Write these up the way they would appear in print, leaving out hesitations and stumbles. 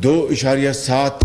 2.7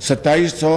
2700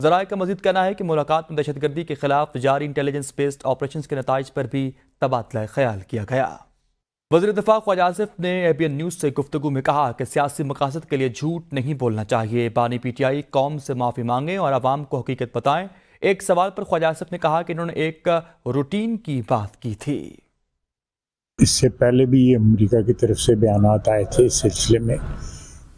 ذرائع کا مزید کہنا ہے کہ ملاقات میں دہشت گردی کے خلاف جاری انٹیلیجنس بیسڈ آپریشنز کے نتائج پر بھی تبادلہ خیال کیا گیا۔ وزیر دفاع خواجہ آصف نے ABN نیوز سے گفتگو میں کہا کہ سیاسی مقاصد کے لیے جھوٹ نہیں بولنا چاہیے۔ بانی پی ٹی آئی قوم سے معافی مانگیں اور عوام کو حقیقت بتائیں۔ ایک سوال پر خواجہ آصف نے کہا کہ انہوں نے ایک روٹین کی بات کی تھی۔ اس سے پہلے بھی یہ امریکہ کی طرف سے بیانات آئے تھے اس سلسلے میں،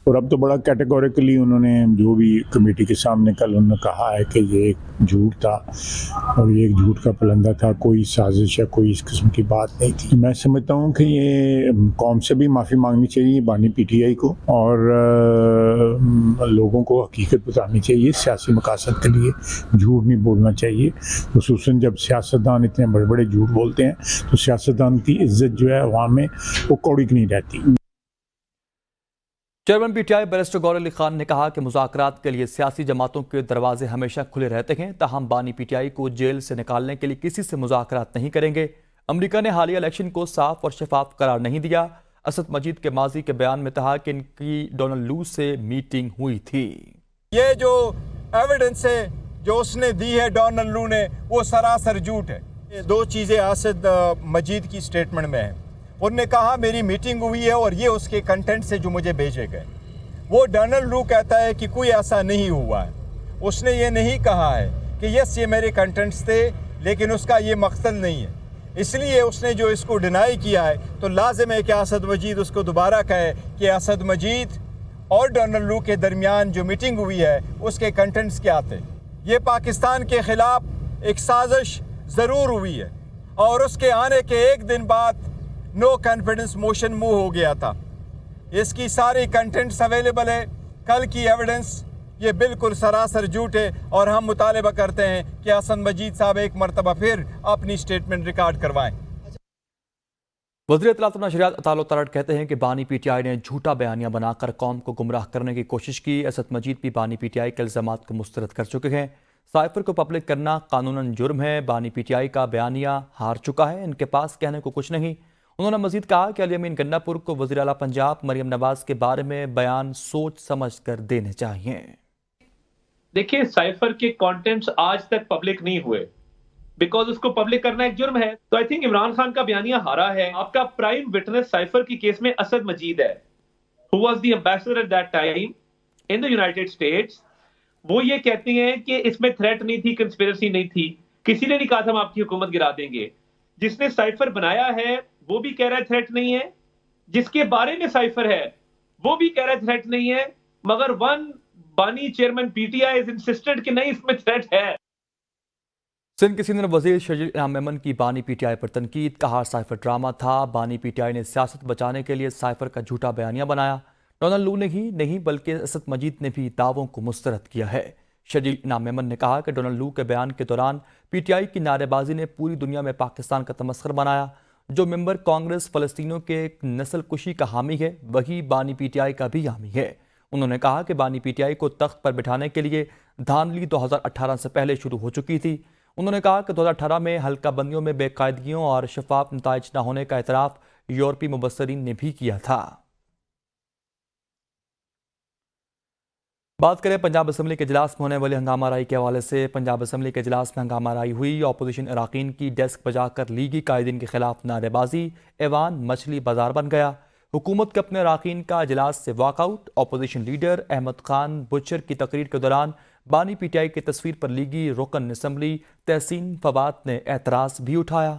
اور اب تو بڑا کیٹیگوریکلی انہوں نے جو بھی کمیٹی کے سامنے کل انہوں نے کہا ہے کہ یہ ایک جھوٹ تھا اور یہ ایک جھوٹ کا پلندہ تھا، کوئی سازش یا کوئی اس قسم کی بات نہیں تھی۔ میں سمجھتا ہوں کہ یہ قوم سے بھی معافی مانگنی چاہیے بانی پی ٹی آئی کو، اور لوگوں کو حقیقت بتانی چاہیے۔ سیاسی مقاصد کے لیے جھوٹ نہیں بولنا چاہیے، خصوصاً جب سیاستدان اتنے بڑے بڑے جھوٹ بولتے ہیں تو سیاستدان کی عزت جو ہے عوام میں وہ کوڑی نہیں رہتی۔ Chairman P T I barrister گور علی خان نے کہا کہ مذاکرات کے لیے سیاسی جماعتوں کے دروازے ہمیشہ کھلے رہتے ہیں، تاہم بانی پی ٹی آئی کو جیل سے نکالنے کے لیے کسی سے مذاکرات نہیں کریں گے۔ امریکہ نے حالیہ الیکشن کو صاف اور شفاف قرار نہیں دیا۔ اسد مجید کے ماضی کے بیان میں کہا کہ ان کی ڈونلڈ لو سے میٹنگ ہوئی تھی۔ یہ جو ایویڈنس ہے جو اس نے دی ہے ڈونلڈ لو نے، وہ سراسر جھوٹ ہے۔ یہ دو چیزیں اسد مجید کی سٹیٹمنٹ میں ہیں۔ انہوں نے کہا میری میٹنگ ہوئی ہے اور یہ اس کے کنٹینٹ سے جو مجھے بھیجے گئے۔ وہ ڈونلڈ لو کہتا ہے کہ کوئی ایسا نہیں ہوا ہے۔ اس نے یہ نہیں کہا ہے کہ یس یہ میرے کنٹینٹس تھے، لیکن اس کا یہ مقصد نہیں ہے۔ اس لیے اس نے جو اس کو ڈینائی کیا ہے تو لازم ہے کہ اسد مجید اس کو دوبارہ کہے کہ اسد مجید اور ڈونلڈ لو کے درمیان جو میٹنگ ہوئی ہے اس کے کنٹینٹس کیا تھے۔ یہ پاکستان کے خلاف ایک سازش ضرور ہوئی ہے، اور اس کے آنے کے ایک دن بعد نو کانفیڈنس موشن موو ہو گیا تھا۔ اس کی ساری کنٹینٹس اویلیبل ہے۔ کل کی ایویڈنس یہ بالکل سراسر جھوٹ ہے، اور ہم مطالبہ کرتے ہیں کہ اسد مجید صاحب ایک مرتبہ پھر اپنی سٹیٹمنٹ ریکارڈ کروائیں۔ وزیر اطلاعات و نشریات عطا اللہ ترٹ کہتے ہیں کہ بانی پی ٹی آئی نے جھوٹا بیانیہ بنا کر قوم کو گمراہ کرنے کی کوشش کی۔ اسد مجید بھی بانی پی ٹی آئی کے الزامات کو مسترد کر چکے ہیں۔ سائفر کو پبلک کرنا قانوناً جرم ہے۔ بانی پی ٹی آئی کا بیانیہ ہار چکا ہے، ان کے پاس کہنے کو کچھ نہیں۔ انہوں نے مزید کہا کہ علی امین گنڈا پور کو وزیر اعلیٰ پنجاب مریم نواز کے بارے میں بیان سوچ سمجھ کر دینے چاہیے۔ دیکھیں سائفر کے کانٹینٹس آج تک پبلک نہیں ہوئے بیکاز اس کو پبلک کرنا ایک جرم ہے۔ تو آئی تھنک عمران خان کا بیانیہ ہارا ہے۔ آپ کا پرائم وٹنس سائفر کی کیس میں اسد مجید ہے، who was the ambassador at that time in the United States۔ وہ یہ کہتے ہیں کہ اس میں تھریٹ نہیں تھی، کنسپیرسی نہیں تھی، کسی نے نہیں کہا تھا ہم آپ کی حکومت گرا دیں گے۔ جس نے سائفر بنایا ہے وہ بھی کہہ رہا ہے تھریٹ نہیں ہے، جس کے بارے میں سائفر ہے وہ بھی کہہ رہا ہے تھریٹ نہیں ہے، مگر بانی chairman P T I insisted کہ نہیں اس میں تھریٹ ہے۔ سندھ کے سینئر وزیر شجیل انعام میمن کی بانی پی ٹی آئی پر تنقید، کہا سائفر ڈرامہ تھا۔ بانی پی ٹی آئی نے سیاست بچانے کے لیے سائفر کا جھوٹا بیانیہ بنایا۔ ڈونلڈ لو نے ہی نہیں بلکہ اسد مجید نے بھی دعووں کو مسترد کیا ہے۔ شجیل انعام میمن نے کہا کہ ڈونلڈ لو کے بیان کے دوران پی ٹی آئی کی نعرے بازی نے پوری دنیا میں پاکستان کا تمسخر بنایا۔ جو ممبر کانگریس فلسطینیوں کے نسل کشی کا حامی ہے وہی بانی پی ٹی آئی کا بھی حامی ہے۔ انہوں نے کہا کہ بانی پی ٹی آئی کو تخت پر بٹھانے کے لیے دھاندلی 2018 سے پہلے شروع ہو چکی تھی۔ انہوں نے کہا کہ 2018 میں حلقہ بندیوں میں بے قاعدگیوں اور شفاف نتائج نہ ہونے کا اعتراف یورپی مبصرین نے بھی کیا تھا۔ بات کریں پنجاب اسمبلی کے اجلاس میں ہونے والی ہنگامہ آرائی کے حوالے سے۔ پنجاب اسمبلی کے اجلاس میں ہنگامہ آرائی ہوئی۔ اپوزیشن اراکین کی ڈیسک بجا کر لیگی قائدین کے خلاف نعرے بازی، ایوان مچھلی بازار بن گیا۔ حکومت کے اپنے اراکین کا اجلاس سے walk out. Opposition leader Ahmed Khan Bachar کی تقریر کے دوران بانی پی ٹی آئی کی تصویر پر لیگی رکن اسمبلی تحسین فواد نے اعتراض بھی اٹھایا۔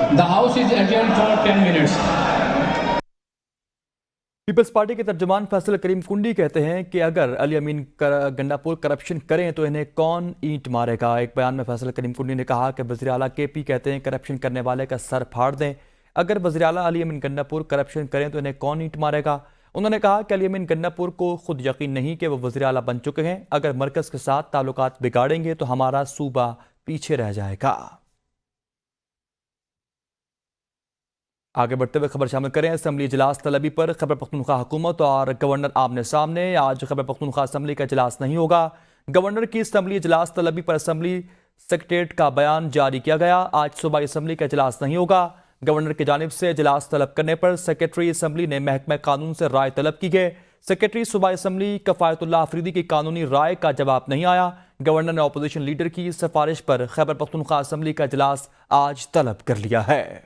The House is adjourned for 10 minutes. Peoples Party کے ترجمان فیصل کریم کنڈی کہتے ہیں کہ اگر علی امین گنڈا پور کرپشن کریں تو انہیں کون اینٹ مارے گا۔ ایک بیان میں فیصل کریم کنڈی نے کہا کہ وزیر اعلیٰ کے پی کہتے ہیں کرپشن کرنے والے کا سر پھاڑ دیں۔ اگر وزیر اعلیٰ علی امین گنڈا پور کرپشن کریں تو انہیں کون اینٹ مارے گا۔ انہوں نے کہا کہ علی امین گناپور کو خود یقین نہیں کہ وہ وزیر اعلیٰ بن چکے ہیں. اگر مرکز کے ساتھ تعلقات بگاڑیں گے تو ہمارا صوبہ پیچھے رہ جائے گا. آگے بڑھتے ہوئے خبر شامل کریں اسمبلی اجلاس طلبی پر. خیبر پختونخوا حکومت اور گورنر آمنے سامنے. آج خیبر پختونخوا اسمبلی کا اجلاس نہیں ہوگا. گورنر کی اسمبلی اجلاس طلبی پر اسمبلی سیکریٹریٹ کا بیان جاری کیا گیا. آج صوبائی اسمبلی کا اجلاس نہیں ہوگا. گورنر کی جانب سے اجلاس طلب کرنے پر سیکریٹری اسمبلی نے محکمہ قانون سے رائے طلب کی ہے. سیکریٹری صوبائی اسمبلی کفایت اللہ آفریدی کی قانونی رائے کا جواب نہیں آیا. گورنر نے اپوزیشن لیڈر کی سفارش پر خیبر پختونخوا اسمبلی کا اجلاس آج طلب کر لیا ہے.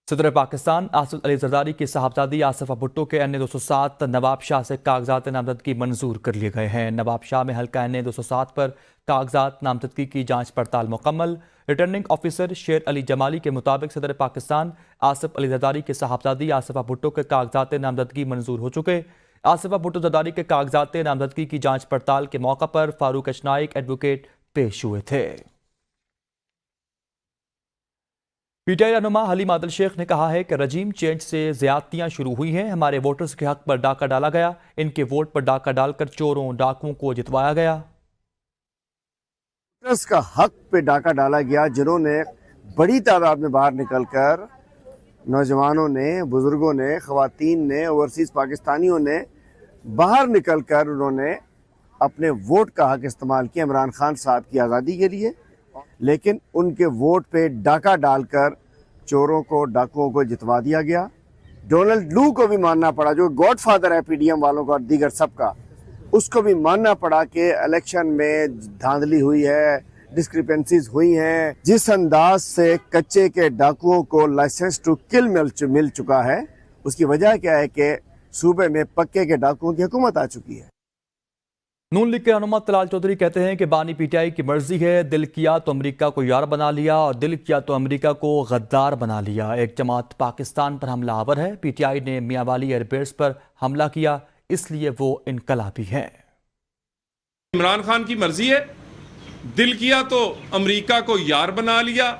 صدر پاکستان آصف علی زرداری کی صاحبزادی آصفہ بھٹو کے این 207 نواب شاہ سے کاغذات نامزدگی منظور کر لیے گئے ہیں. نواب شاہ میں حلقہ این 207 پر کاغذات نامزدگی کی جانچ پڑتال مکمل. ریٹرننگ آفیسر شیر علی جمالی کے مطابق صدر پاکستان آصف علی زرداری کے صاحبزادی آصفہ بھٹو کے کاغذات نامزدگی منظور ہو چکے. آصفہ بھٹو زرداری کے کاغذات نامزدگی کی جانچ پڑتال کے موقع پر فاروق اشنائک ایڈوکیٹ پیش ہوئے تھے. پی ٹی آئی رہنما حلیم عادل شیخ نے کہا ہے کہ رجیم چینج سے زیادتیاں شروع ہوئی ہیں. ہمارے ووٹرز کے حق پر ڈاکہ ڈالا گیا. ان کے ووٹ پر ڈاکہ ڈال کر چوروں ڈاکوؤں کو جتوایا گیا. ووٹرز کا حق پہ ڈاکہ ڈالا گیا. جنہوں نے بڑی تعداد میں باہر نکل کر نوجوانوں نے، بزرگوں نے، خواتین نے، اوورسیز پاکستانیوں نے باہر نکل کر انہوں نے اپنے ووٹ کا حق استعمال کیا عمران خان صاحب کی آزادی کے لیے. لیکن ان کے ووٹ پہ ڈاکہ ڈال کر چوروں کو، ڈاکوؤں کو جتوا دیا گیا. ڈونلڈ لو کو بھی ماننا پڑا، جو گاڈ فادر ہے پی ڈی ایم والوں کا اور دیگر سب کا، اس کو بھی ماننا پڑا کہ الیکشن میں دھاندلی ہوئی ہے، ڈسکریپنسیز ہوئی ہیں. جس انداز سے کچے کے ڈاکوؤں کو لائسنس ٹو کل مل چکا ہے، اس کی وجہ کیا ہے کہ صوبے میں پکے کے ڈاکوؤں کی حکومت آ چکی ہے. نون لیگ کے رہنما طلال چودھری کہتے ہیں کہ بانی پی ٹی آئی کی مرضی ہے. دل کیا تو امریکہ کو یار بنا لیا اور دل کیا تو امریکہ کو غدار بنا لیا. ایک جماعت پاکستان پر حملہ آور ہے. پی ٹی آئی نے میاں والی ایئر بیس پر حملہ کیا، اس لیے وہ انقلابی ہیں. عمران خان کی مرضی ہے. دل کیا تو امریکہ کو یار بنا لیا،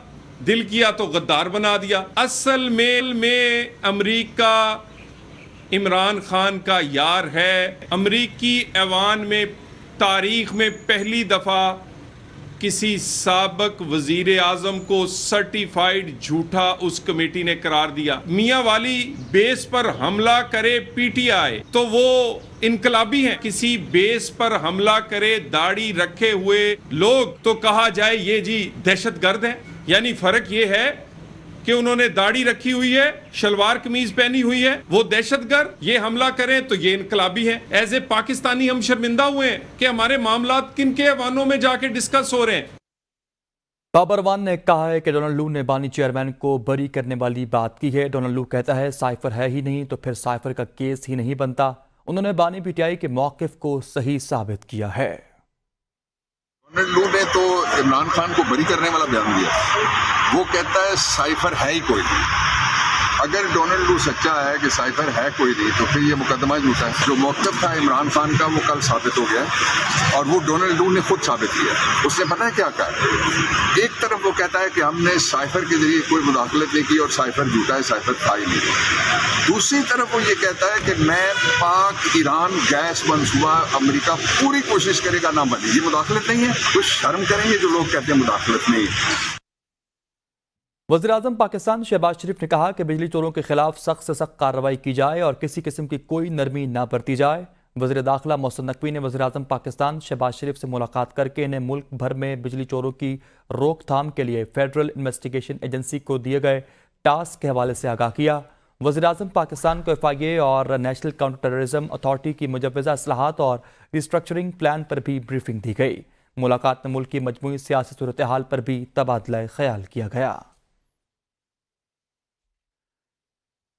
دل کیا تو غدار بنا دیا. اصل میں امریکہ عمران خان کا یار ہے. امریکی ایوان میں تاریخ میں پہلی دفعہ کسی سابق وزیر اعظم کو سرٹیفائیڈ جھوٹا اس کمیٹی نے قرار دیا. میاں والی بیس پر حملہ کرے پی ٹی آئی تو وہ انقلابی ہیں. کسی بیس پر حملہ کرے داڑھی رکھے ہوئے لوگ تو کہا جائے یہ جی دہشت گرد ہیں. یعنی فرق یہ ہے کہ انہوں نے داڑھی رکھی ہوئی ہے، شلوار قمیض پہنی ہوئی ہے، وہ دہشت گرد. یہ حملہ کریں تو یہ انقلابی ہے. ایز اے پاکستانی ہم شرمندہ ہوئے ہیں کہ ہمارے معاملات کن کے ایوانوں میں جا کے ڈسکس ہو رہے ہیں. بابر وان نے کہا ہے کہ ڈونلڈ لو نے بانی چیئرمین کو بری کرنے والی بات کی ہے. ڈونلڈ لو کہتا ہے سائفر ہے ہی نہیں تو پھر سائفر کا کیس ہی نہیں بنتا. انہوں نے بانی پی ٹی آئی کے موقف کو صحیح ثابت کیا ہے. ڈونلڈ لو نے تو عمران خان کو بری کرنے والا بیان دیا. وہ کہتا ہے سائفر ہے ہی کوئی نہیں. اگر ڈونلڈ لو سچا ہے کہ سائفر ہے کوئی نہیں تو پھر یہ مقدمہ جھوٹا ہے. جو موقف تھا عمران خان کا وہ کل ثابت ہو گیا اور وہ ڈونلڈ لو نے خود ثابت کیا. اس نے پتہ ہے کیا کہا؟ ایک طرف وہ کہتا ہے کہ ہم نے سائفر کے ذریعے کوئی مداخلت نہیں کی اور سائفر جھوٹا ہے، سائفر تھا ہی نہیں. دوسری طرف وہ یہ کہتا ہے کہ میں پاک ایران گیس منصوبہ امریکہ پوری کوشش کرے گا نہ بنے. یہ مداخلت نہیں ہے. کچھ شرم کریں گے جو لوگ کہتے ہیں مداخلت نہیں. وزیراعظم پاکستان شہباز شریف نے کہا کہ بجلی چوروں کے خلاف سخت سے سخت کارروائی کی جائے اور کسی قسم کی کوئی نرمی نہ برتی جائے. وزیر داخلہ محسن نقوی نے وزیراعظم پاکستان شہباز شریف سے ملاقات کر کے انہیں ملک بھر میں بجلی چوروں کی روک تھام کے لیے فیڈرل انویسٹیگیشن ایجنسی کو دیے گئے ٹاسک کے حوالے سے آگاہ کیا. وزیراعظم پاکستان کو FIA اور نیشنل کاؤنٹر ٹیررزم اتھارٹی کی مجوزہ اصلاحات اور ریسٹرکچرنگ پلان پر بھی بریفنگ دی گئی. ملاقات میں ملک کی مجموعی سیاسی صورتحال پر بھی تبادلہ خیال کیا گیا.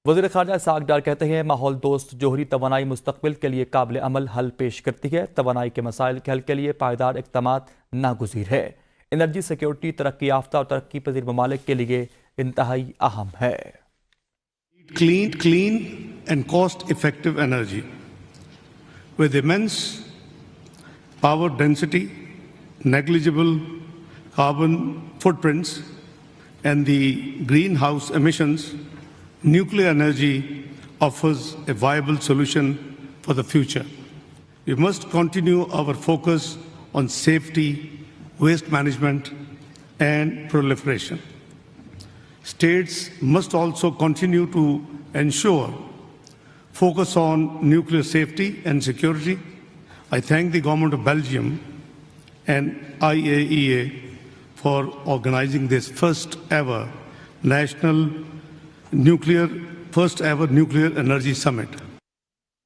وزیر خارجہ اسحاق ڈار کہتے ہیں ماحول دوست جوہری توانائی مستقبل کے لیے قابل عمل حل پیش کرتی ہے. توانائی کے مسائل کے حل کے لیے پائیدار اقدامات ناگزیر ہے. انرجی سیکیورٹی ترقی یافتہ اور ترقی پذیر ممالک کے لیے انتہائی اہم ہے. Clean and cost-effective energy with immense power density, negligible carbon footprints, and the greenhouse emissions nuclear energy offers a viable solution for the future. We must continue our focus on safety, waste management, and proliferation. States must also continue to ensure focus on nuclear safety and security. I thank the government of Belgium and IAEA for organizing this first ever nuclear energy summit.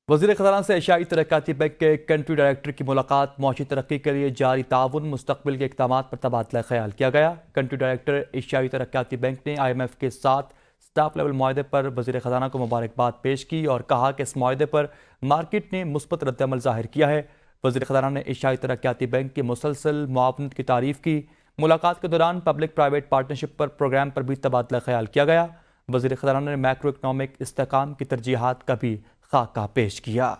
وزیر خزانہ سے ایشیائی ترقیاتی bank کے country director کی ملاقات، معاشی ترقی کے لیے جاری تعاون، مستقبل کے اقدامات پر تبادلہ خیال کیا گیا۔ کنٹری ڈائریکٹر ایشیائی ترقیاتی بینک نے IMF کے ساتھ سٹاف لیول معاہدے پر وزیر خزانہ کو مبارکباد پیش کی اور کہا کہ اس معاہدے پر مارکیٹ نے مثبت رد عمل ظاہر کیا ہے۔ وزیر خزانہ نے ایشیائی ترقیاتی بینک کی مسلسل معاونت کی تعریف کی۔ ملاقات کے دوران پبلک پرائیویٹ پارٹنرشپ پر پروگرام پر بھی تبادلہ خیال کیا گیا۔ وزیر خزانہ نے میکرو اکنامک استحکام کی ترجیحات کا بھی خاکہ پیش کیا۔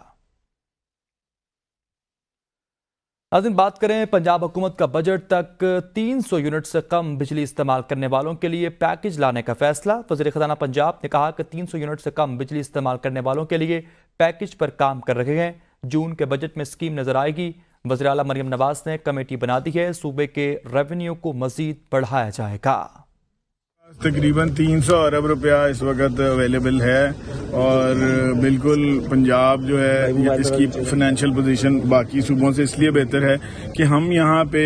ناظرین، بات کریں پنجاب حکومت کا بجٹ تک 300 یونٹ سے کم بجلی استعمال کرنے والوں کے لیے پیکج لانے کا فیصلہ۔ وزیر خزانہ پنجاب نے کہا کہ 300 یونٹ سے کم بجلی استعمال کرنے والوں کے لیے پیکج پر کام کر رہے ہیں۔ جون کے بجٹ میں اسکیم نظر آئے گی۔ وزیر اعلیٰ مریم نواز نے کمیٹی بنا دی ہے، صوبے کے ریونیو کو مزید بڑھایا جائے گا۔ تقریباً 300 ارب روپیہ اس وقت اویلیبل ہے اور بالکل پنجاب جو ہے اس کی فائنینشیل پوزیشن باقی صوبوں سے اس لیے بہتر ہے کہ ہم یہاں پہ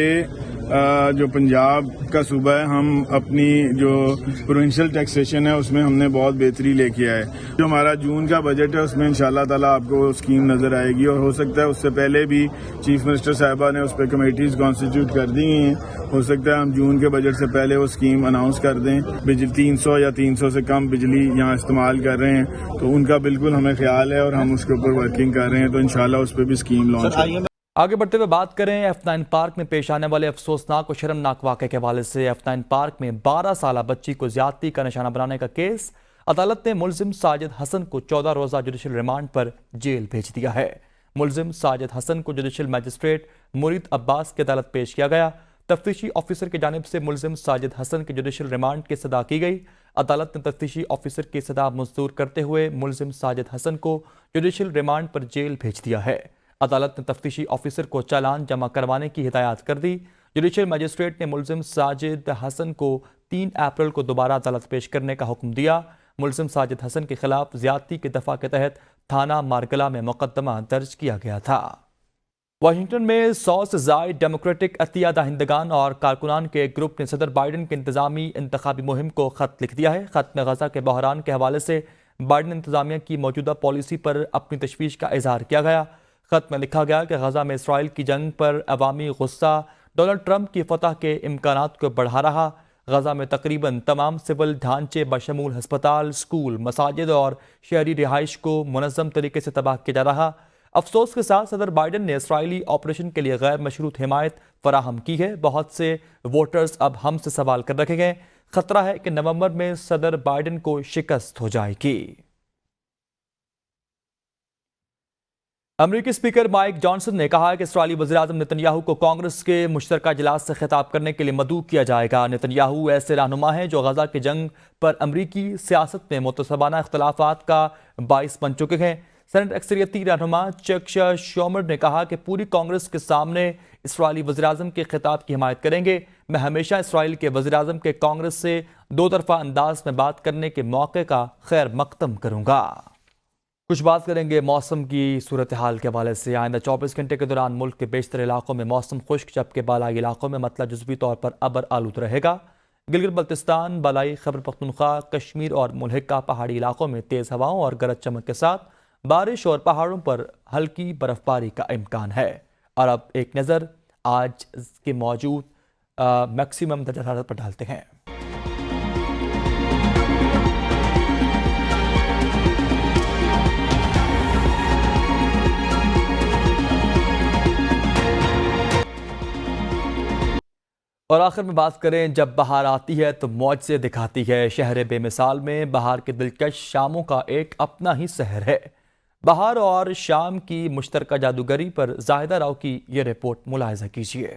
جو پنجاب کا صوبہ ہے، ہم اپنی جو پروونشل ٹیکسیشن ہے اس میں ہم نے بہت بہتری لے کے آئے۔ جو ہمارا جون کا بجٹ ہے اس میں انشاءاللہ تعالیٰ آپ کو اسکیم نظر آئے گی، اور ہو سکتا ہے اس سے پہلے بھی چیف منسٹر صاحبہ نے اس پہ کمیٹیز کانسٹیٹیوٹ کر دی ہیں، ہو سکتا ہے ہم جون کے بجٹ سے پہلے وہ اسکیم اناؤنس کر دیں۔ بجلی 300 یا 300 سے کم بجلی یہاں استعمال کر رہے ہیں تو ان کا بالکل ہمیں خیال ہے اور ہم اس کے اوپر ورکنگ کر رہے ہیں، تو انشاءاللہ اس پہ بھی اسکیم لانچ ہوگی۔ آگے بڑھتے ہوئے بات کریں F9 پارک میں پیش آنے والے افسوسناک اور شرمناک واقعے کے حوالے سے۔ F9 پارک میں 12 سالہ بچی کو زیادتی کا نشانہ بنانے کا کیس، عدالت نے ملزم ساجد حسن کو 14 روزہ جوڈیشل ریمانڈ پر جیل بھیج دیا ہے۔ ملزم ساجد حسن کو جوڈیشل میجسٹریٹ مرید عباس کی عدالت پیش کیا گیا۔ تفتیشی آفیسر کی جانب سے ملزم ساجد حسن کے جوڈیشل ریمانڈ کی استدعا کی گئی۔ عدالت نے تفتیشی آفیسر کی استدعا منظور کرتے ہوئے ملزم ساجد حسن کو جوڈیشل ریمانڈ پر جیل بھیج دیا ہے۔ عدالت نے تفتیشی آفیسر کو چالان جمع کروانے کی ہدایات کر دی۔ جوڈیشل میجسٹریٹ نے ملزم ساجد حسن کو 3 اپریل کو دوبارہ عدالت پیش کرنے کا حکم دیا۔ ملزم ساجد حسن کے خلاف زیادتی کی دفعہ کے تحت تھانہ مارگلہ میں مقدمہ درج کیا گیا تھا۔ واشنگٹن میں 100 سے زائد ڈیموکریٹک عطیہ دہندگان اور کارکنان کے ایک گروپ نے صدر بائیڈن کی انتظامی انتخابی مہم کو خط لکھ دیا ہے۔ خط میں غزہ کے بحران کے حوالے سے بائیڈن انتظامیہ کی موجودہ پالیسی پر اپنی تشویش کا اظہار کیا گیا۔ خط میں لکھا گیا کہ غزہ میں اسرائیل کی جنگ پر عوامی غصہ ڈونلڈ ٹرمپ کی فتح کے امکانات کو بڑھا رہا۔ غزہ میں تقریباً تمام سول ڈھانچے بشمول ہسپتال، اسکول، مساجد اور شہری رہائش کو منظم طریقے سے تباہ کیا جا رہا۔ افسوس کے ساتھ صدر بائیڈن نے اسرائیلی آپریشن کے لیے غیر مشروط حمایت فراہم کی ہے۔ بہت سے ووٹرز اب ہم سے سوال کر رکھے گئے، خطرہ ہے کہ نومبر میں صدر بائیڈن کو شکست ہو جائے گی۔ امریکی اسپیکر مائک جانسن نے کہا کہ اسرائیلی وزیراعظم نتن یاہو کو کانگریس کے مشترکہ اجلاس سے خطاب کرنے کے لیے مدعو کیا جائے گا۔ نتن یاہو ایسے رہنما ہیں جو غزہ کی جنگ پر امریکی سیاست میں متصبانہ اختلافات کا باعث بن چکے ہیں۔ سینٹ اکثریتی رہنما چک شومر نے کہا کہ پوری کانگریس کے سامنے اسرائیلی وزیراعظم کے خطاب کی حمایت کریں گے۔ میں ہمیشہ اسرائیل کے وزیراعظم کے کانگریس سے دو طرفہ انداز میں بات کرنے کے موقع کا خیر مقدم کروں گا۔ کچھ بات کریں گے موسم کی صورتحال کے حوالے سے۔ آئندہ 24 گھنٹے کے دوران ملک کے بیشتر علاقوں میں موسم خشک، جبکہ بالائی علاقوں میں مطلع جزوی طور پر ابر آلود رہے گا۔ گلگت بلتستان، بالائی خیبر پختونخوا، کشمیر اور ملحقہ پہاڑی علاقوں میں تیز ہواؤں اور گرج چمک کے ساتھ بارش اور پہاڑوں پر ہلکی برف باری کا امکان ہے۔ اور اب ایک نظر آج کے موجود میکسیمم درجہ حرارت پر ڈالتے ہیں۔ اور آخر میں بات کریں، جب بہار آتی ہے تو معجزے دکھاتی ہے۔ شہر بے مثال میں بہار کے دلکش شاموں کا ایک اپنا ہی سحر ہے۔ بہار اور شام کی مشترکہ جادوگری پر زاہدہ راؤ کی یہ رپورٹ ملاحظہ کیجیے۔